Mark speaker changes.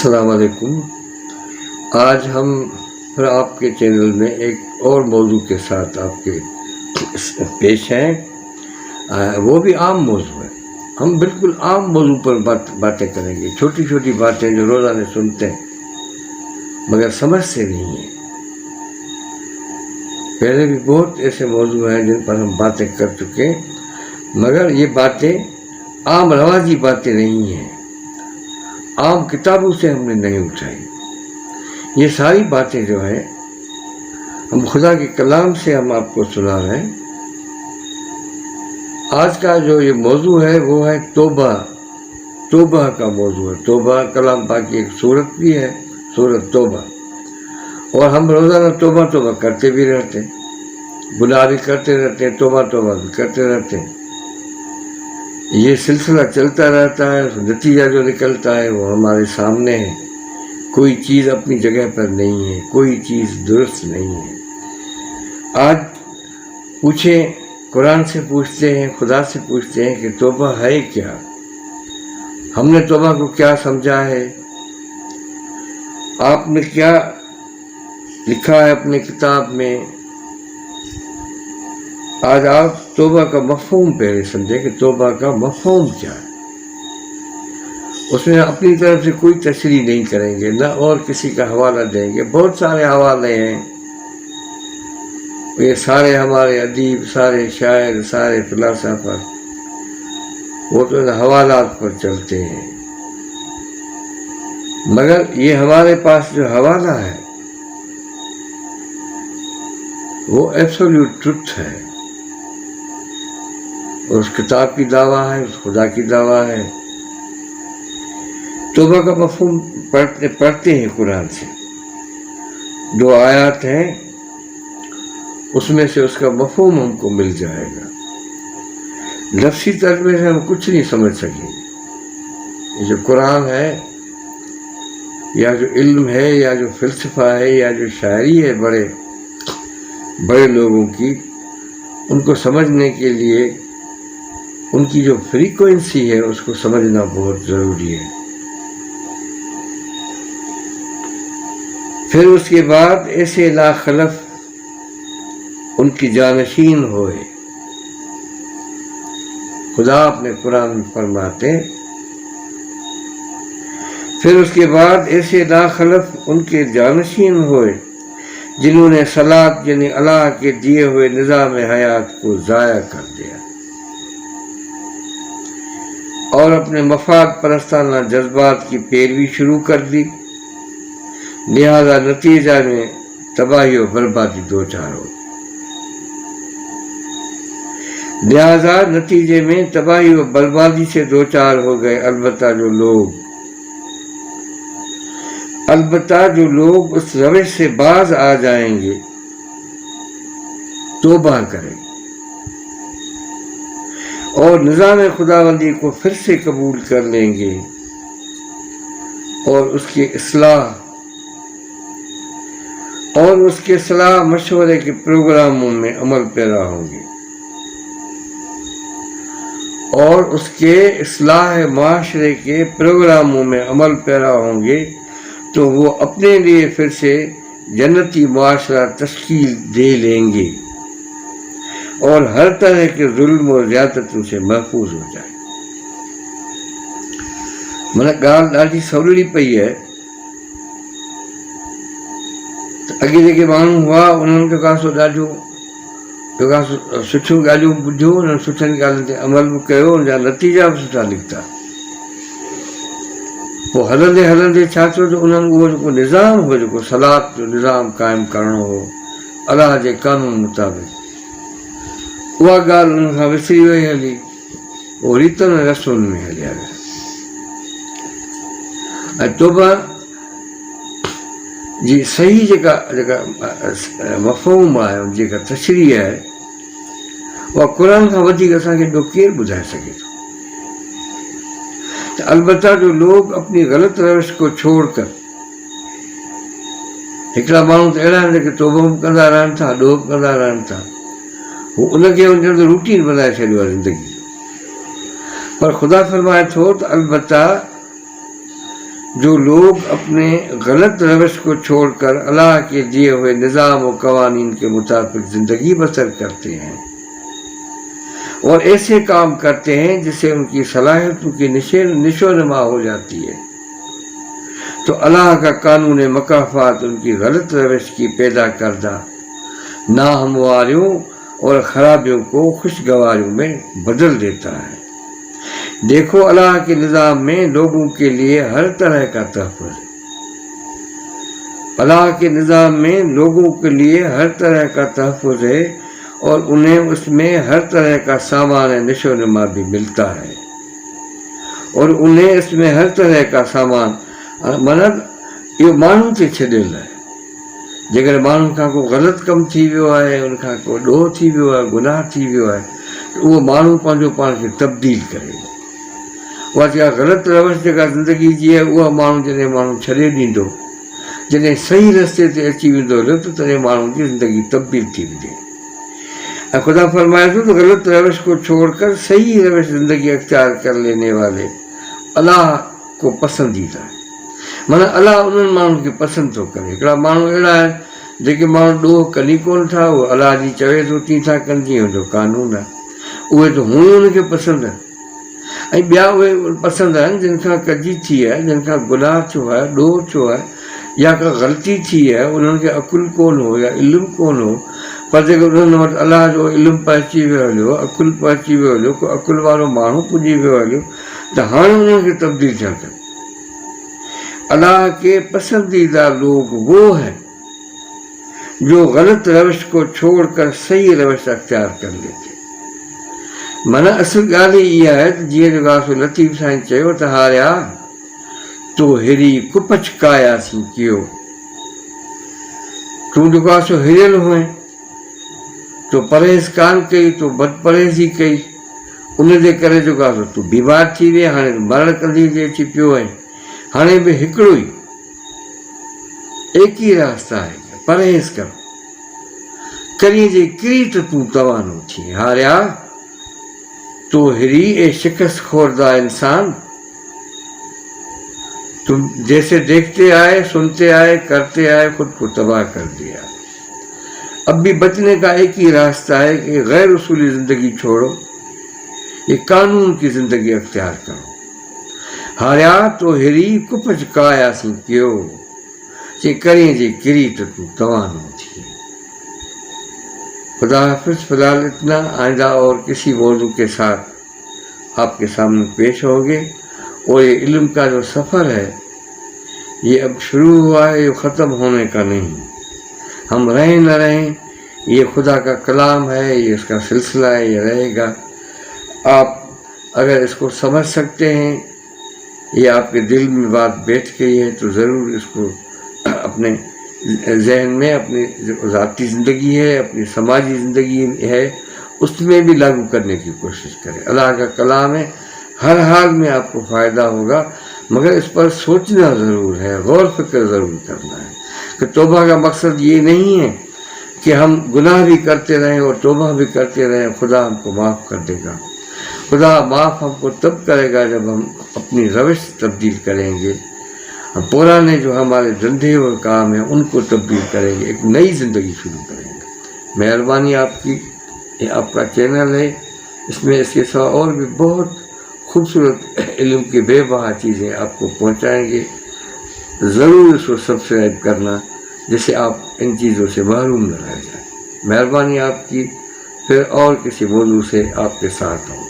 Speaker 1: السلام علیکم۔ آج ہم پھر آپ کے چینل میں ایک اور موضوع کے ساتھ آپ کے پیش ہیں۔ وہ بھی عام موضوع ہے۔ ہم بالکل عام موضوع پر باتیں کریں گے، چھوٹی چھوٹی باتیں جو روزانہ سنتے ہیں مگر سمجھتے نہیں ہیں۔ پہلے بھی بہت ایسے موضوع ہیں جن پر ہم باتیں کر چکے، مگر یہ باتیں عام رواجی باتیں نہیں ہیں، عام کتابوں سے ہم نے نہیں اٹھائی۔ یہ ساری باتیں جو ہیں ہم خدا کے کلام سے ہم آپ کو سنا رہے ہیں۔ آج کا جو یہ موضوع ہے وہ ہے توبہ کا موضوع ہے۔ توبہ کلام پاک کی ایک سورت بھی ہے، سورت توبہ، اور ہم روزانہ توبہ کرتے بھی رہتے ہیں، گناہ بھی کرتے رہتے ہیں، توبہ بھی کرتے رہتے ہیں۔ یہ سلسلہ چلتا رہتا ہے، نتیجہ جو نکلتا ہے وہ ہمارے سامنے ہے۔ کوئی چیز اپنی جگہ پر نہیں ہے، کوئی چیز درست نہیں ہے۔ آج پوچھیں، قرآن سے پوچھتے ہیں، خدا سے پوچھتے ہیں کہ توبہ ہے کیا؟ ہم نے توبہ کو کیا سمجھا ہے؟ آپ نے کیا لکھا ہے اپنے کتاب میں؟ آج آپ توبہ کا مفہوم پہلے سمجھیں کہ توبہ کا مفہوم کیا ہے۔ اس میں اپنی طرف سے کوئی تشریح نہیں کریں گے، نہ اور کسی کا حوالہ دیں گے۔ بہت سارے حوالے ہیں، یہ سارے ہمارے ادیب، سارے شاعر، سارے فلاسفہ وہ تو حوالات پر چلتے ہیں، مگر یہ ہمارے پاس جو حوالہ ہے وہ ایبسولوٹ ٹروتھ ہے، اور اس کتاب کی دعویٰ ہے، اس خدا کی دعویٰ ہے۔ توبہ کا مفہوم پڑھتے ہیں قرآن سے، 2 آیات ہیں، اس میں سے اس کا مفہوم ہم کو مل جائے گا۔ لفظی ترجمے سے ہم کچھ نہیں سمجھ سکیں گے۔ یہ جو قرآن ہے، یا جو علم ہے، یا جو فلسفہ ہے، یا جو شاعری ہے بڑے لوگوں کی، ان کو سمجھنے کے لیے ان کی جو فریکوینسی ہے اس کو سمجھنا بہت ضروری ہے۔ پھر اس کے بعد ایسے لا خلف ان کی جانشین ہوئے۔ خدا اپنے قرآن میں فرماتے ہیں، پھر اس کے بعد ایسے لا خلف ان کے جانشین ہوئے جنہوں نے صلاۃ یعنی اللہ کے دیے ہوئے نظام حیات کو ضائع کر دیا اور اپنے مفاد پرستانہ جذبات کی پیروی شروع کر دی، لہذا نتیجہ میں تباہی و بربادی دوچار ہو۔ لہذا نتیجے میں تباہی و بربادی سے دوچار ہو گئے۔ البتہ جو لوگ اس روش سے باز آ جائیں گے، توبہ کریں اور نظام خداوندی کو پھر سے قبول کر لیں گے اور اس کی اصلاح مشورے کے پروگراموں میں عمل پیرا ہوں گے اور اس کے اصلاح معاشرے کے پروگراموں میں عمل پیرا ہوں گے، تو وہ اپنے لیے پھر سے جنتی معاشرہ تشکیل دے لیں گے اور ہر طرح کے ظلم و زیادتیوں سے محفوظ ہو جائے۔ من گال ॾاढी सवली पई है। अॻे जेके माण्हू हुआ उन्हनि खे का सो ॾाढो सुठियूं ॻाल्हियूं ॿुधियूं, उन्हनि सुठनि ॻाल्हियुनि ते अमल बि कयो, उन जा नतीजा बि सुठा निकिता। पोइ हलंदे छा थियो त उन्हनि उहो जेको निज़ाम हो, जेको सलात जो निज़ाम क़ाइमु करणो हो अलाह जे क़ानून मुताबिक़, उहा ॻाल्हि उन्हनि खां विसरी वई हली, उहो रीतनि ऐं रस्मुनि में हलिया विया। ऐं तौबा जी सही जेका मफ़हूम आहे, जेका तशरीह आहे, उहा क़ुरान खां वधीक असांखे ॿियो केरु ॿुधाए सघे थो। البتہ جو لوگ اپنی غلط روش کو چھوڑ کر، ہکڑا مانو تو اڑا کہ توبہ کندا رہن تھا، ڈوب کندا رہن تھا، وہ ان کے روٹین بنائے چھॾियो आहे زندگی۔ پر خدا فرمائے थो त البتہ جو لوگ اپنے غلط روش کو چھوڑ کر اللہ کے دیے ہوئے نظام و قوانین کے مطابق زندگی بسر کرتے ہیں اور ایسے کام کرتے ہیں جس سے ان کی صلاحیتوں کی نشو نما ہو جاتی ہے، تو اللہ کا قانون مکافات ان کی غلط روش کی پیدا کردہ ناہمواریوں اور خرابیوں کو خوشگواریوں میں بدل دیتا ہے۔ دیکھو اللہ کے نظام میں لوگوں کے لیے ہر طرح کا تحفظ ہے، اللہ کے نظام میں لوگوں کے لیے ہر طرح کا تحفظ ہے اور انہیں اس میں ہر طرح کا سامان نشو و نما بھی ملتا ہے، اور انہیں اس میں ہر طرح کا سامان مطلب یہ مانو تے چھڏियल ہے۔ जेकर माण्हुनि खां को ग़लति कमु थी वियो आहे, उन खां को ॾोह थी वियो आहे, गुनाह थी वियो आहे, त उहो माण्हू पंहिंजो पाण खे तब्दील करे। उहा जेका ग़लति रवश जेका ज़िंदगी जी आहे उहा माण्हू जॾहिं माण्हू छॾे ॾींदो, जॾहिं सही रस्ते ते अची वेंदो त तॾहिं माण्हू जी ज़िंदगी तब्दील थी वेंदी। ऐं ख़ुदा फरमाए थो त ग़लति रवश को छोड़ कर सही रवश ज़िंदगी अख्तियार कर लेने वाले अल्लाह को पसंदीदा है। माना अलाह उन्हनि माण्हुनि खे पसंदि थो करे। हिकिड़ा माण्हू अहिड़ा आहिनि जेके माण्हू ॾोह कनि कोन था, उहे अलाह जी चवे थो तीअं था कनि जीअं जो कानून आहे, उहे त हूअं ई उनखे पसंदि आहिनि। ऐं ॿिया उहे पसंदि आहिनि जिन खां कजी थी आहे, जिन खां गुनाह थियो आहे, ॾोह थियो आहे, या का ग़लती थी आहे, उन्हनि खे अकुलु कोन हो या इल्मु कोन हो, पर जेको उन्हनि वटि अलाह जो इल्मु पहुची वियो हलियो, अकुलु पहुची वियो हलियो, को अकुलु वारो माण्हू पुॼी वियो हलियो, त हाणे उन्हनि खे तब्दील थियणु खपे। अल्लाह के पसंदीदा लोग वो हैं जो गलत रवश को छोड़कर सही रवश अख्तियार कर लेते। माना असल ॻाल्हि इहा आहे त जीअं जेको आहे लतीफ़ साईं चयो त हारिया तो हेड़ी कुपच कायासीं कयो, तूं जेको आहे सो हिरियल हुए, तो परहेज़ कान कई, तो बदपरहेज़ी कई, उनजे करे जेको आहे तूं बीमार थी वई, हाणे मरण कंदी जे अची पियो आहे। हाणे बि हिकिड़ो ई एक ही रास्ता है, परहेज़ कर, करीअ जे किरी त तूं तवानो थी। हारिया तो हिरी ए शिकस्त खोरदा इंसान, तुम जैसे देखते आए, सुनते आए, करते आए, खुद को तबाह कर दिया। अब भी बचने का एक ही रास्ता है कि गैर उसूली जिंदगी छोड़ो, ये कानून की जिंदगी अख्तियार करो। हारिया तो हिरी कुपच कायासीं कयो, जे करें जे किरी तो तू तवानो थी। खुदा हाफिज़। फिलहाल इतना, आइंदा और किसी मौजू के साथ आपके सामने पेश होंगे। और ये इल्म का जो सफ़र है ये अब शुरू हुआ है, ये ख़त्म होने का नहीं। हम रहें न रहें, ये खुदा का कलाम है, ये इसका सिलसिला है, ये रहेगा। आप अगर इसको समझ सकते हैं, ये आपके दिल में बात बैठ गई है, तो ज़रूर इसको अपने जहन में, अपनी जो ज़ाती ज़िंदगी है, अपनी समाजी ज़िंदगी है, उसमें भी लागू करने की कोशिश करें। अल्लाह का कलाम है, हर हाल में आपको फ़ायदा होगा, मगर इस पर सोचना ज़रूर है, गौर फिक्र ज़रूर करना है कि तौबा का मकसद ये नहीं है कि हम गुनाह भी करते रहें और तौबा भी करते रहें, खुदा हमको माफ़ कर देगा। खुदा माफ़ हमको तब करेगा जब हम अपनी रविश तब्दील करेंगे, हम पुराने जो हमारे धंधे और काम हैं उनको तब्दील करेंगे, एक नई ज़िंदगी शुरू करेंगे। मेहरबानी आपकी, ये आपका चैनल है, इसमें इसके सिवा और भी बहुत खूबसूरत इल्म की बेबहा चीज़ें आपको पहुँचाएँगे। ज़रूर इसको सब्सक्राइब करना, जिससे आप इन चीज़ों से महरूम न रह जाए। मेहरबानी आपकी। फिर और किसी मौजू से आपके साथ हूँ।